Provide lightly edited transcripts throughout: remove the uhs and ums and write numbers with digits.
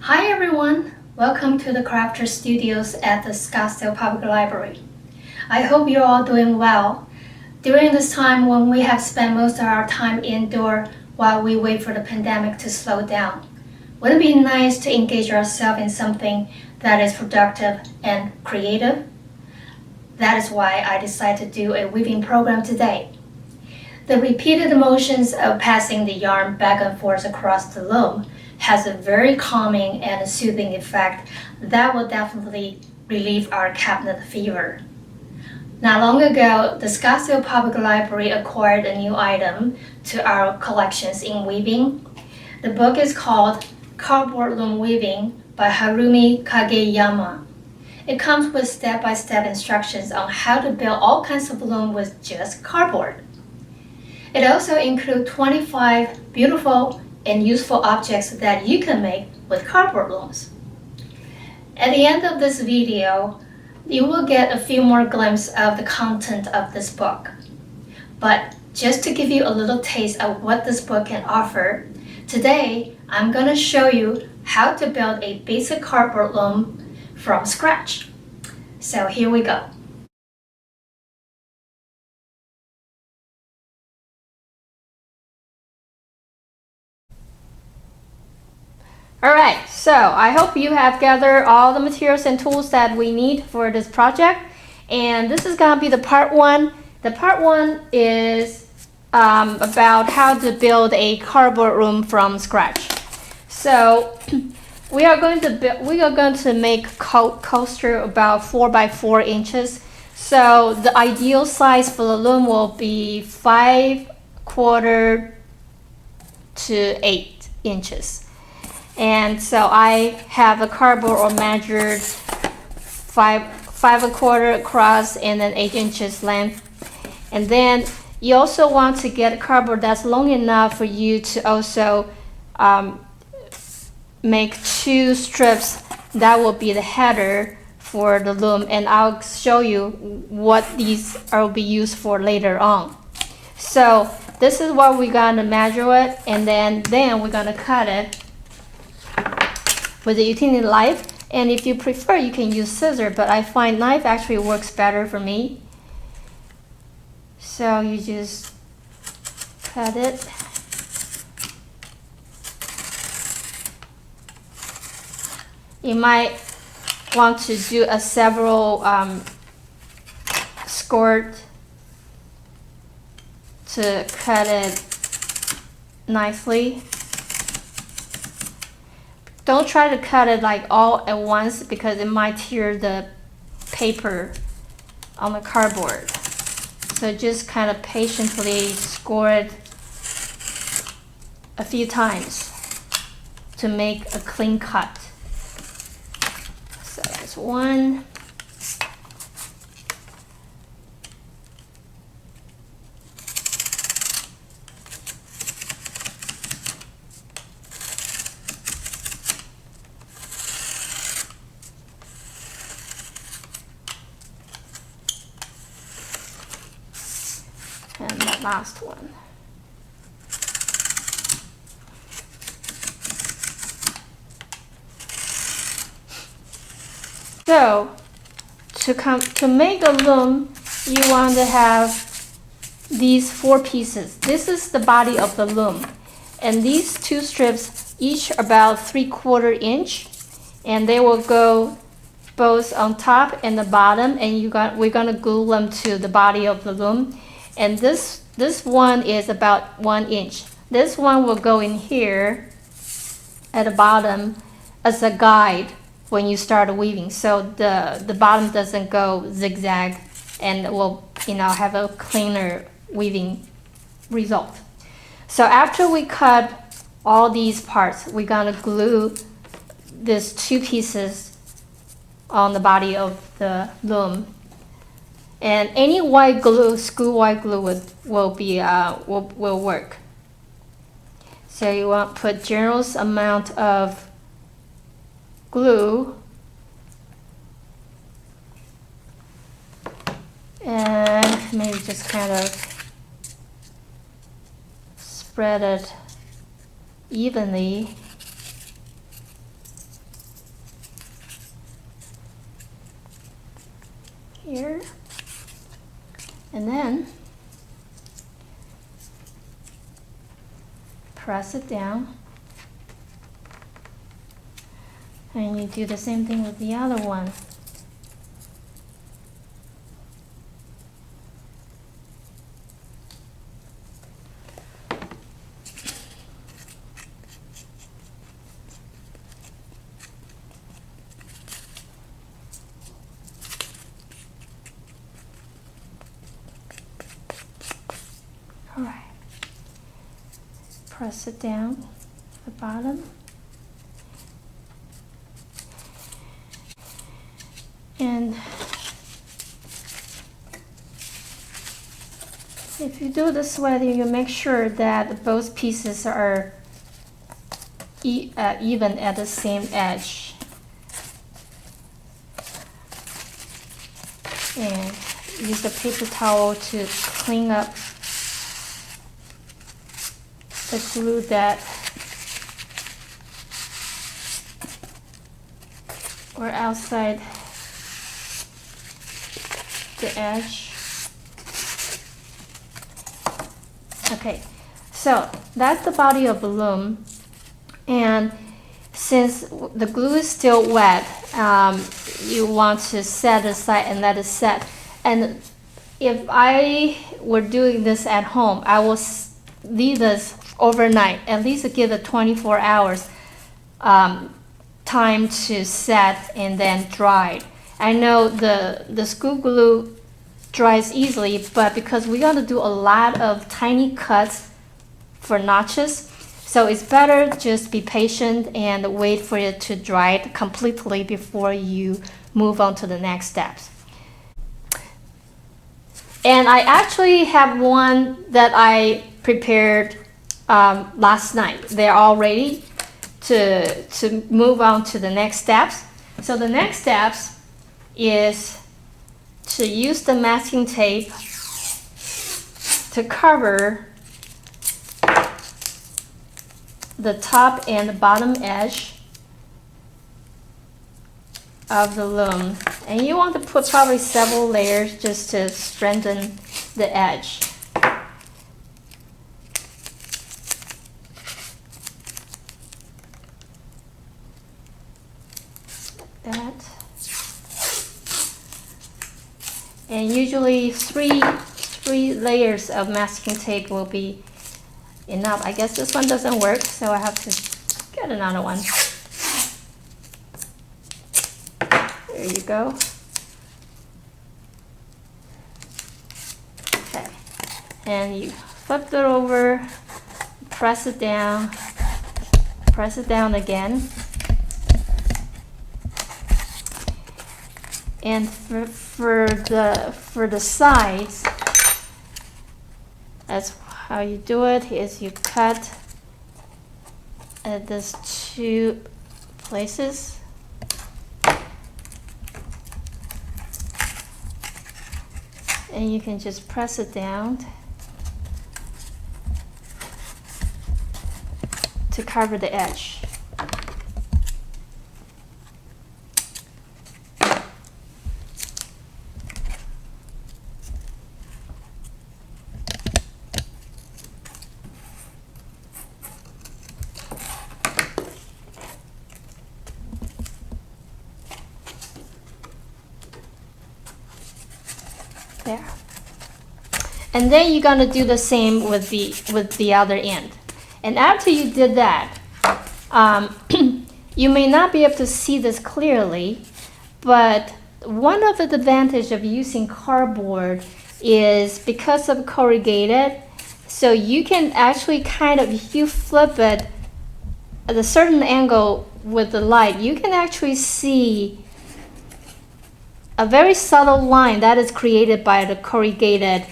Hi everyone! Welcome to the Crafter Studios at the Scottsdale Public Library. I hope you're all doing well. During this time when we have spent most of our time indoor while we wait for the pandemic to slow down, wouldn't it be nice to engage ourselves in something that is productive and creative? That is why I decided to do a weaving program today. The repeated motions of passing the yarn back and forth across the loom has a very calming and soothing effect that will definitely relieve our cabinet fever. Not long ago, the Scottsdale Public Library acquired a new item to our collections in weaving. The book is called Cardboard Loom Weaving by Harumi Kageyama. It comes with step-by-step instructions on how to build all kinds of loom with just cardboard. It also includes 25 beautiful and useful objects that you can make with cardboard looms. At the end of this video, you will get a few more glimpses of the content of this book. But just to give you a little taste of what this book can offer, today I'm going to show you how to build a basic cardboard loom from scratch. So here we go. Alright, so I hope you have gathered all the materials and tools that we need for this project. And this is going to be the part one. The part one is about how to build a cardboard loom from scratch. So we are going to make coaster about 4 by 4 inches. So the ideal size for the loom will be 5/4 to 8 inches. And so I have a cardboard or measured 5/4 across and then 8 inches length. And then you also want to get a cardboard that's long enough for you to also make 2 strips that will be the header for the loom, and I'll show you what these will be used for later on. So this is what we're going to measure it, and then we're going to cut it with a utility knife. And if you prefer, you can use scissors, but I find knife actually works better for me. So you just cut it. You might want to do a several skirt to cut it nicely. Don't try to cut it like all at once because it might tear the paper on the cardboard. So just kind of patiently score it a few times to make a clean cut. So that's one. And the last one. So to make a loom, you want to have these 4 pieces. This is the body of the loom, and these 2 strips each about 3/4 inch, and they will go both on top and the bottom, and we're gonna glue them to the body of the loom. And this one is about 1 inch. This one will go in here at the bottom as a guide when you start weaving, so the bottom doesn't go zigzag, and will have a cleaner weaving result. So after we cut all these parts, we're gonna glue these 2 pieces on the body of the loom. And any white glue, school white glue will work. So you want to put generous amount of glue, and maybe just kind of spread it evenly here, and then press it down, and you do the same thing with the other one. All right. Press it down the bottom. And if you do this way, you make sure that both pieces are even at the same edge. And use a paper towel to clean up the glue that or outside the edge. Okay, so that's the body of the loom, and since the glue is still wet, you want to set aside and let it set. And if I were doing this at home, I will leave this overnight, at least give it 24 hours time to set and then dry. I know the school glue dries easily, but because we got to do a lot of tiny cuts for notches, so it's better just be patient and wait for it to dry completely before you move on to the next steps. And I actually have one that I prepared last night. They're all ready to move on to the next steps. So the next steps is to use the masking tape to cover the top and the bottom edge of the loom. And you want to put probably several layers just to strengthen the edge. Like that. And usually three layers of masking tape will be enough. I guess this one doesn't work, so I have to get another one. There you go. Okay, and you flip it over, press it down again. And for the sides, that's how you do it. Is you cut at these two places. And you can just press it down to cover the edge. There. And then you're gonna do the same with the other end. And after you did that, you may not be able to see this clearly, but one of the advantages of using cardboard is because of corrugated, so you can actually kind of, if you flip it at a certain angle with the light, you can actually see a very subtle line that is created by the corrugated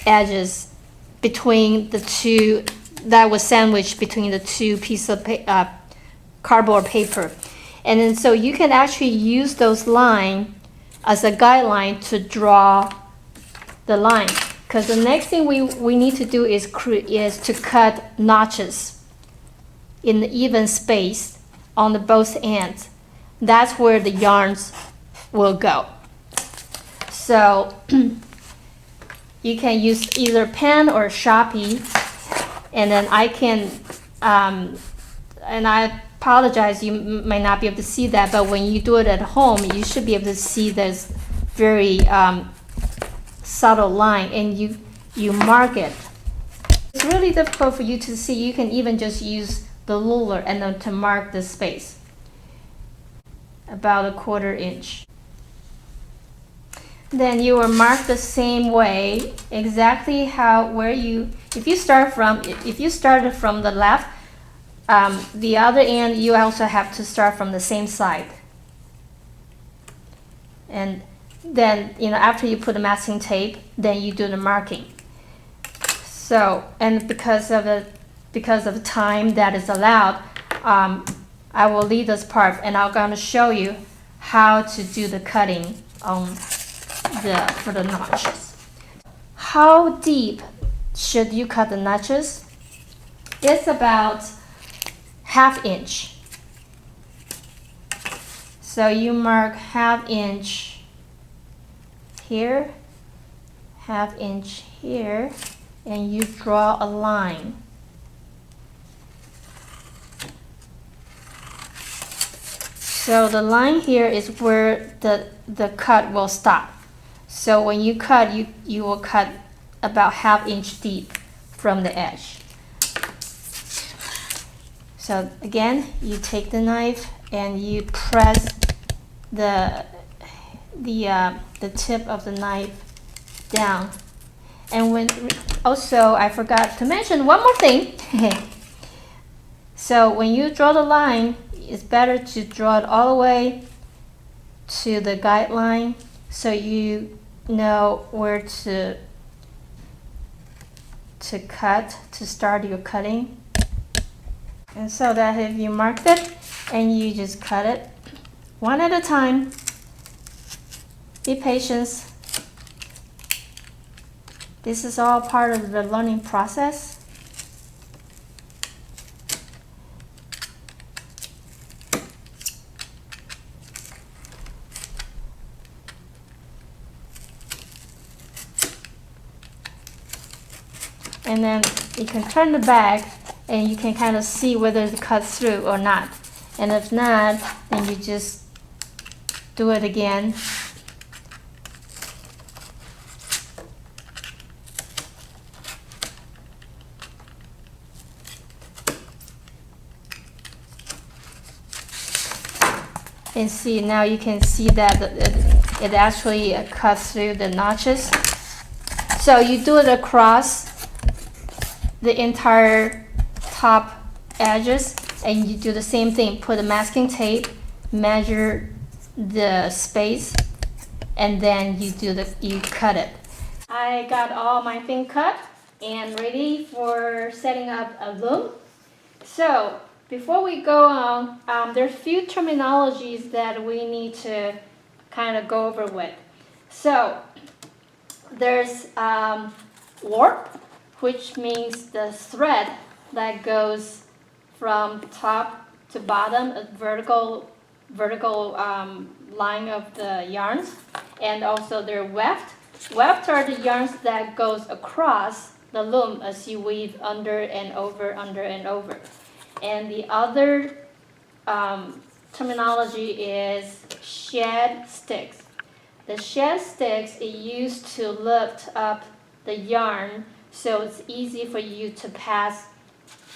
edges between the two, that was sandwiched between the two pieces of cardboard paper. And then so you can actually use those lines as a guideline to draw the line. Because the next thing we need to do is to cut notches in the even space on both ends. That's where the yarns will go. So you can use either pen or Sharpie, and then I can, and I apologize, you might not be able to see that, but when you do it at home, you should be able to see this very subtle line, and you mark it. It's really difficult for you to see. You can even just use the ruler and then to mark the space, about 1/4 inch. Then you will mark the same way, exactly if you started from the left, the other end you also have to start from the same side. And then, after you put the masking tape, then you do the marking. So, and because of the time that is allowed, I will leave this part, and I'm going to show you how to do the cutting for the notches. How deep should you cut the notches? It's about 1/2 inch. So you mark 1/2 inch here, 1/2 inch here, and you draw a line. So the line here is where the cut will stop. So when you cut, you will cut about 1/2 inch deep from the edge. So again, you take the knife and you press the tip of the knife down. And also I forgot to mention one more thing. So when you draw the line, it's better to draw it all the way to the guideline, so you know where to cut, to start your cutting. And so that if you marked it, and you just cut it one at a time. Be patient. This is all part of the learning process. And then you can turn the back and you can kind of see whether it cuts through or not. And if not, then you just do it again. And see, now you can see that it actually cuts through the notches. So you do it across the entire top edges, and you do the same thing. Put the masking tape, measure the space, and then you cut it. I got all my thing cut and ready for setting up a loom. So before we go on, there's a few terminologies that we need to kind of go over with. So there's warp, which means the thread that goes from top to bottom, a vertical line of the yarns. And also they're weft. Weft are the yarns that goes across the loom as you weave under and over, under and over. And the other terminology is shed sticks. The shed sticks is used to lift up the yarn, so it's easy for you to pass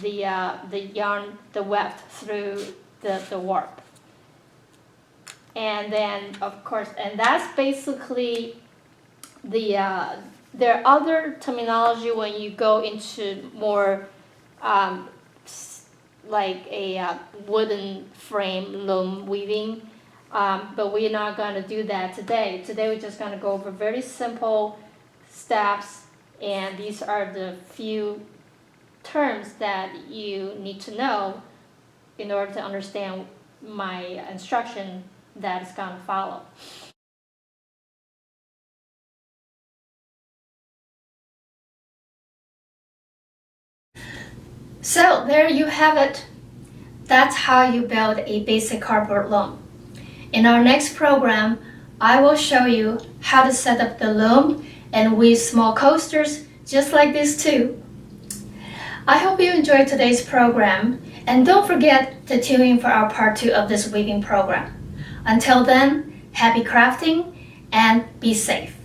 the yarn, the weft, through the warp. And then, of course, and that's basically there are other terminology when you go into more like a wooden frame loom weaving, but we're not going to do that today. Today we're just going to go over very simple steps, and these are the few terms that you need to know in order to understand my instruction that is going to follow. So there you have it. That's how you build a basic cardboard loom. In our next program, I will show you how to set up the loom and weave small coasters just like this too. I hope you enjoyed today's program, and don't forget to tune in for our part 2 of this weaving program. Until then, happy crafting and be safe.